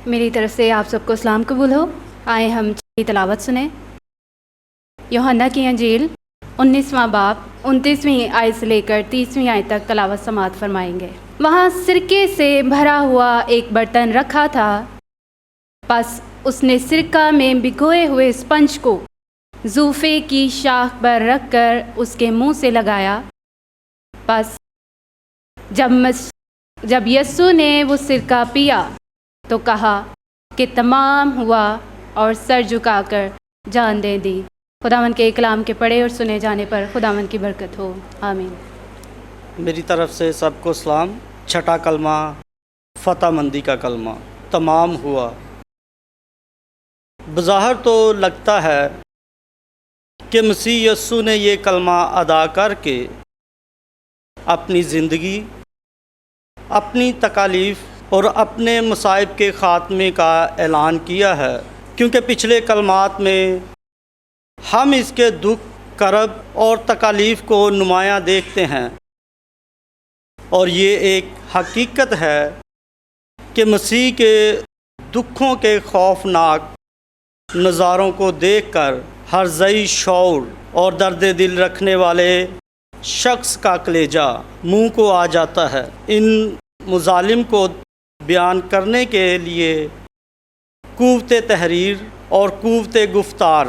میری طرف سے آپ سب کو اسلام قبول ہو۔ آئے ہم تلاوت سنیں۔ یوحنا کی انجیل 19واں باب 29ویں آیت سے لے کر 30ویں آیت تک تلاوت سماعت فرمائیں گے۔ وہاں سرکے سے بھرا ہوا ایک برتن رکھا تھا، پس اس نے سرکہ میں بھگوئے ہوئے اسپنج کو زوفے کی شاخ پر رکھ کر اس کے منہ سے لگایا۔ پس جب یسوع نے وہ سرکہ پیا تو کہا کہ تمام ہوا، اور سر جھکا کر جان دے دی۔ خداوند کے کلام کے پڑھے اور سنے جانے پر خداوند کی برکت ہو، آمین۔ میری طرف سے سب کو سلام۔ چھٹا کلمہ فتح مندی کا کلمہ، تمام ہوا۔ بظاہر تو لگتا ہے کہ مسیح یسوع نے یہ کلمہ ادا کر کے اپنی زندگی، اپنی تکالیف اور اپنے مصائب کے خاتمے کا اعلان کیا ہے، کیونکہ پچھلے کلمات میں ہم اس کے دکھ، کرب اور تکالیف کو نمایاں دیکھتے ہیں، اور یہ ایک حقیقت ہے کہ مسیح کے دکھوں کے خوفناک نظاروں کو دیکھ کر ہر ذی شعور اور درد دل رکھنے والے شخص کا کلیجہ منہ کو آ جاتا ہے۔ ان مظالم کو بیان کرنے کے لیے قوت تحریر اور قوت گفتار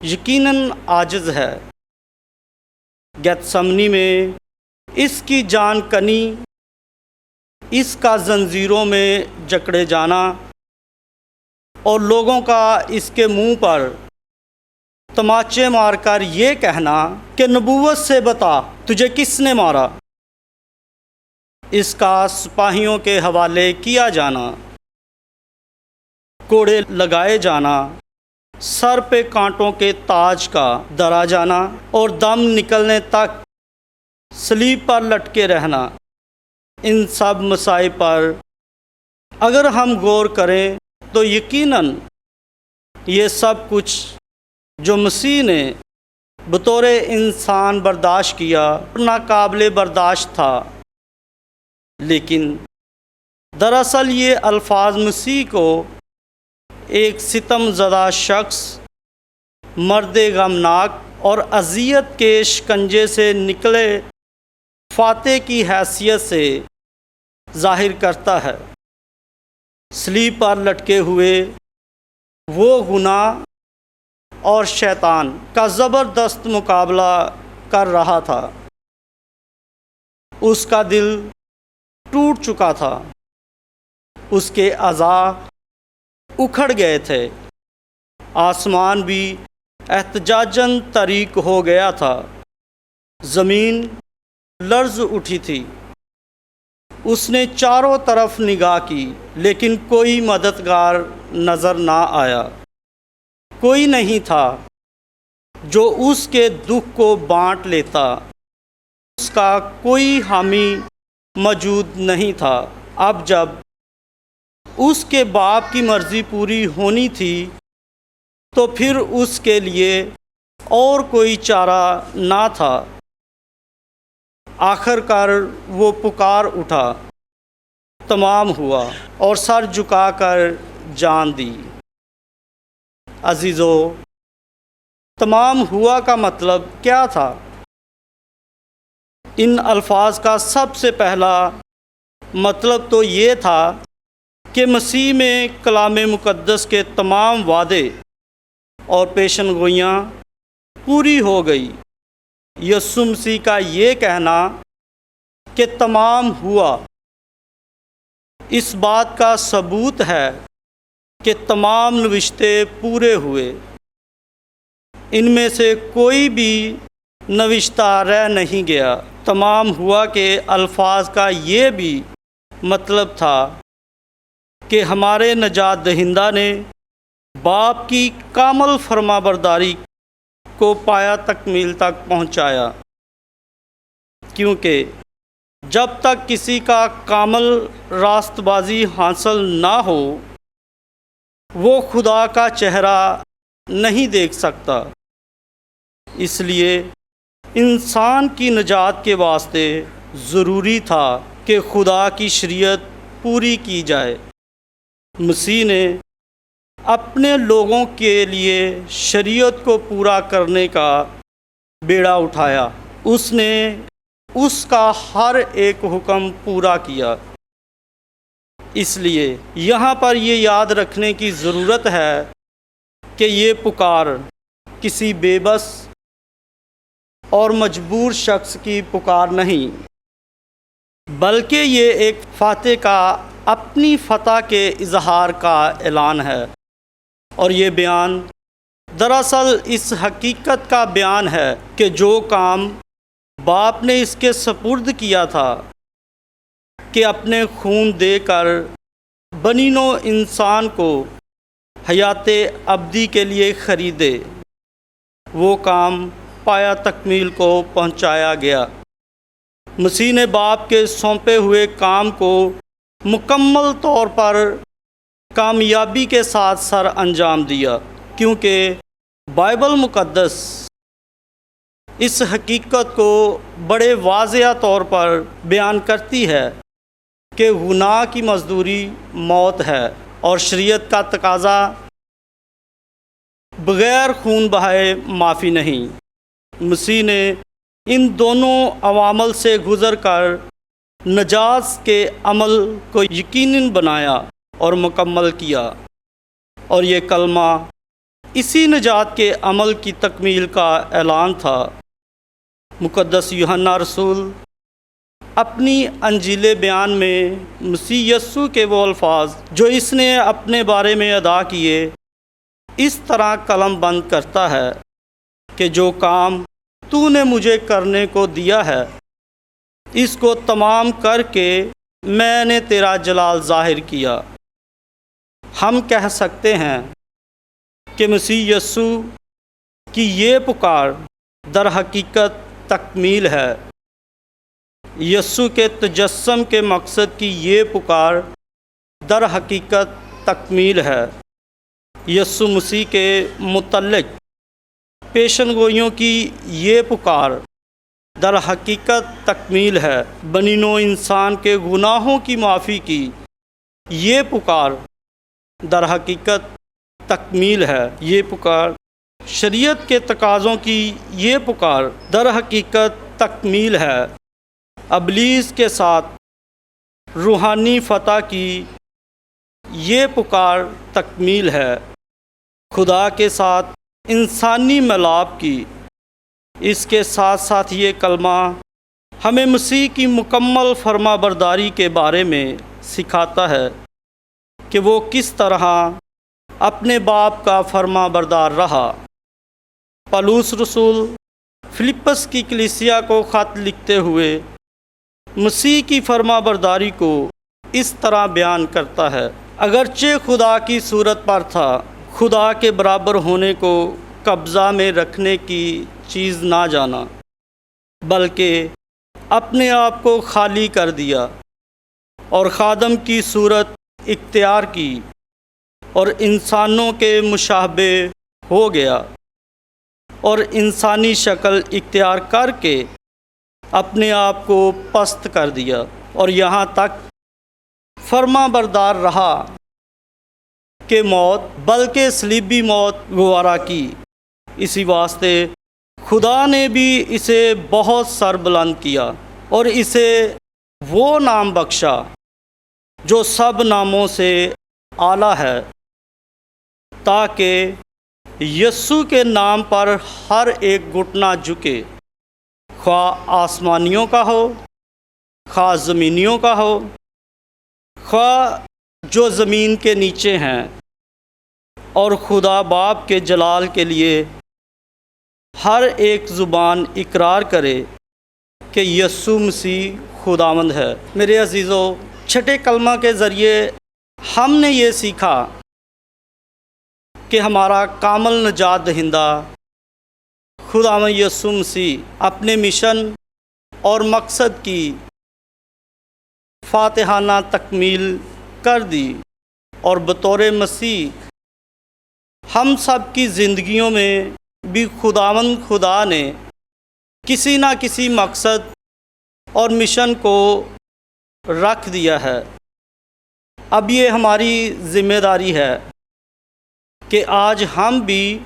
یقیناً عاجز ہے۔ گیتسمنی میں اس کی جان کنی، اس کا زنجیروں میں جکڑے جانا، اور لوگوں کا اس کے منہ پر تماچے مار کر یہ کہنا کہ نبوت سے بتا تجھے کس نے مارا، اس کا سپاہیوں کے حوالے کیا جانا، کوڑے لگائے جانا، سر پہ کانٹوں کے تاج کا درا جانا، اور دم نکلنے تک صلیب پر لٹکے رہنا، ان سب مصائب پر اگر ہم غور کریں تو یقیناً یہ سب کچھ جو مسیح نے بطور انسان برداشت کیا ناقابل برداشت تھا، لیکن دراصل یہ الفاظ مسیح کو ایک ستم زدہ شخص، مرد غمناک اور اذیت کے شکنجے سے نکلے فاتح کی حیثیت سے ظاہر کرتا ہے۔ صلیب پر لٹکے ہوئے وہ گناہ اور شیطان کا زبردست مقابلہ کر رہا تھا۔ اس کا دل ٹوٹ چکا تھا، اس کے اعضاء اکھڑ گئے تھے، آسمان بھی احتجاجاً طریق ہو گیا تھا، زمین لرز اٹھی تھی۔ اس نے چاروں طرف نگاہ کی، لیکن کوئی مددگار نظر نہ آیا، کوئی نہیں تھا جو اس کے دکھ کو بانٹ لیتا، اس کا کوئی حامی موجود نہیں تھا۔ اب جب اس کے باپ کی مرضی پوری ہونی تھی تو پھر اس کے لیے اور کوئی چارہ نہ تھا۔ آخر کار وہ پکار اٹھا، تمام ہوا، اور سر جھکا کر جان دی۔ عزیزو، تمام ہوا کا مطلب کیا تھا؟ ان الفاظ کا سب سے پہلا مطلب تو یہ تھا کہ مسیح میں کلام مقدس کے تمام وعدے اور پیشن گوئیاں پوری ہو گئی۔ یسوع مسیح کا یہ کہنا کہ تمام ہوا، اس بات کا ثبوت ہے کہ تمام نوشتے پورے ہوئے، ان میں سے کوئی بھی نوشتہ رہ نہیں گیا۔ تمام ہوا کے الفاظ کا یہ بھی مطلب تھا کہ ہمارے نجات دہندہ نے باپ کی کامل فرما برداری کو پایا تکمیل تک پہنچایا، کیونکہ جب تک کسی کا کامل راست بازی حاصل نہ ہو وہ خدا کا چہرہ نہیں دیکھ سکتا۔ اس لیے انسان کی نجات کے واسطے ضروری تھا کہ خدا کی شریعت پوری کی جائے۔ مسیح نے اپنے لوگوں کے لیے شریعت کو پورا کرنے کا بیڑا اٹھایا۔ اس نے اس کا ہر ایک حکم پورا کیا۔ اس لیے یہاں پر یہ یاد رکھنے کی ضرورت ہے کہ یہ پکار کسی بے بس اور مجبور شخص کی پکار نہیں، بلکہ یہ ایک فاتح کا اپنی فتح کے اظہار کا اعلان ہے، اور یہ بیان دراصل اس حقیقت کا بیان ہے کہ جو کام باپ نے اس کے سپرد کیا تھا کہ اپنے خون دے کر بنی نوع انسان کو حیات ابدی کے لیے خریدے، وہ کام پایا تکمیل کو پہنچایا گیا۔ مسیح نے باپ کے سونپے ہوئے کام کو مکمل طور پر کامیابی کے ساتھ سر انجام دیا، کیونکہ بائبل مقدس اس حقیقت کو بڑے واضح طور پر بیان کرتی ہے کہ گناہ کی مزدوری موت ہے، اور شریعت کا تقاضا بغیر خون بہائے معافی نہیں۔ مسیح نے ان دونوں عوامل سے گزر کر نجات کے عمل کو یقینی بنایا اور مکمل کیا، اور یہ کلمہ اسی نجات کے عمل کی تکمیل کا اعلان تھا۔ مقدس یوحنا رسول اپنی انجیل بیان میں مسیح یسوع کے وہ الفاظ جو اس نے اپنے بارے میں ادا کیے اس طرح قلم بند کرتا ہے کہ جو کام تو نے مجھے کرنے کو دیا ہے اس کو تمام کر کے میں نے تیرا جلال ظاہر کیا۔ ہم کہہ سکتے ہیں کہ مسیح یسوع کی یہ پکار در حقیقت تکمیل ہے۔ یسوع کے تجسم کے مقصد کی یہ پکار در حقیقت تکمیل ہے۔ یسوع مسیح کے متعلق پیشن گوئیوں کی یہ پکار در حقیقت تکمیل ہے۔ بنی نوع انسان کے گناہوں کی معافی کی یہ پکار در حقیقت تکمیل ہے۔ یہ پکار شریعت کے تقاضوں کی یہ پکار در حقیقت تکمیل ہے۔ ابلیس کے ساتھ روحانی فتح کی یہ پکار تکمیل ہے۔ خدا کے ساتھ انسانی ملاپ کی، اس کے ساتھ ساتھ یہ کلمہ ہمیں مسیح کی مکمل فرما برداری کے بارے میں سکھاتا ہے کہ وہ کس طرح اپنے باپ کا فرما بردار رہا۔ پولس رسول فلپس کی کلیسیا کو خط لکھتے ہوئے مسیح کی فرما برداری کو اس طرح بیان کرتا ہے: اگرچہ خدا کی صورت پر تھا، خدا کے برابر ہونے کو قبضہ میں رکھنے کی چیز نہ جانا، بلکہ اپنے آپ کو خالی کر دیا اور خادم کی صورت اختیار کی اور انسانوں کے مشابہ ہو گیا، اور انسانی شکل اختیار کر کے اپنے آپ کو پست کر دیا، اور یہاں تک فرما بردار رہا کہ موت بلکہ صلیبی موت گوارا کی۔ اسی واسطے خدا نے بھی اسے بہت سر بلند کیا اور اسے وہ نام بخشا جو سب ناموں سے اعلیٰ ہے، تاکہ یسوع کے نام پر ہر ایک گھٹنا جھکے، خواہ آسمانیوں کا ہو، خواہ زمینیوں کا ہو، خواہ جو زمین کے نیچے ہیں، اور خدا باپ کے جلال کے لیے ہر ایک زبان اقرار کرے کہ یسوع مسیح خداوند ہے۔ میرے عزیزو، چھٹے کلمہ کے ذریعے ہم نے یہ سیکھا کہ ہمارا کامل نجات دہندہ خداوند یسوع مسیح اپنے مشن اور مقصد کی فاتحانہ تکمیل کر دی، اور بطور مسیح ہم سب کی زندگیوں میں بھی خداوند خدا نے کسی نہ کسی مقصد اور مشن کو رکھ دیا ہے۔ اب یہ ہماری ذمہ داری ہے کہ آج ہم بھی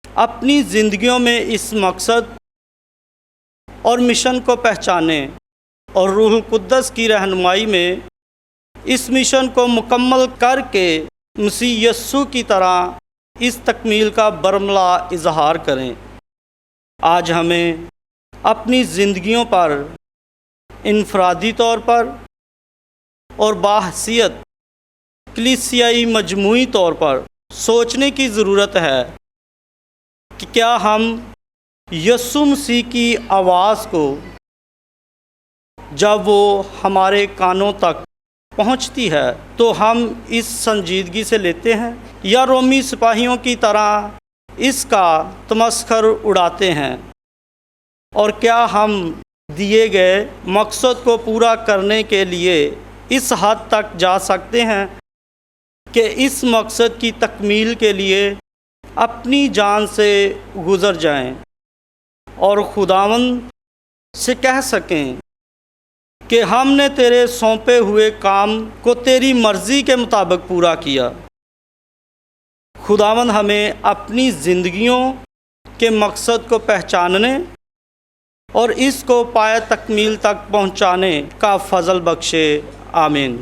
اپنی زندگیوں میں اس مقصد اور مشن کو پہچانیں اور روح القدس کی رہنمائی میں اس مشن کو مکمل کر کے مسیح یسوع کی طرح اس تکمیل کا برملا اظہار کریں۔ آج ہمیں اپنی زندگیوں پر انفرادی طور پر اور باحثیت کلیسیائی مجموعی طور پر سوچنے کی ضرورت ہے کہ کیا ہم یسوع مسیح کی آواز کو جب وہ ہمارے کانوں تک پہنچتی ہے تو ہم اس سنجیدگی سے لیتے ہیں یا رومی سپاہیوں کی طرح اس کا تمسخر اڑاتے ہیں، اور کیا ہم دیے گئے مقصد کو پورا کرنے کے لیے اس حد تک جا سکتے ہیں کہ اس مقصد کی تکمیل کے لیے اپنی جان سے گزر جائیں اور خداوند سے کہہ سکیں کہ ہم نے تیرے سونپے ہوئے کام کو تیری مرضی کے مطابق پورا کیا۔ خداوند ہمیں اپنی زندگیوں کے مقصد کو پہچاننے اور اس کو پایہ تکمیل تک پہنچانے کا فضل بخشے، آمین۔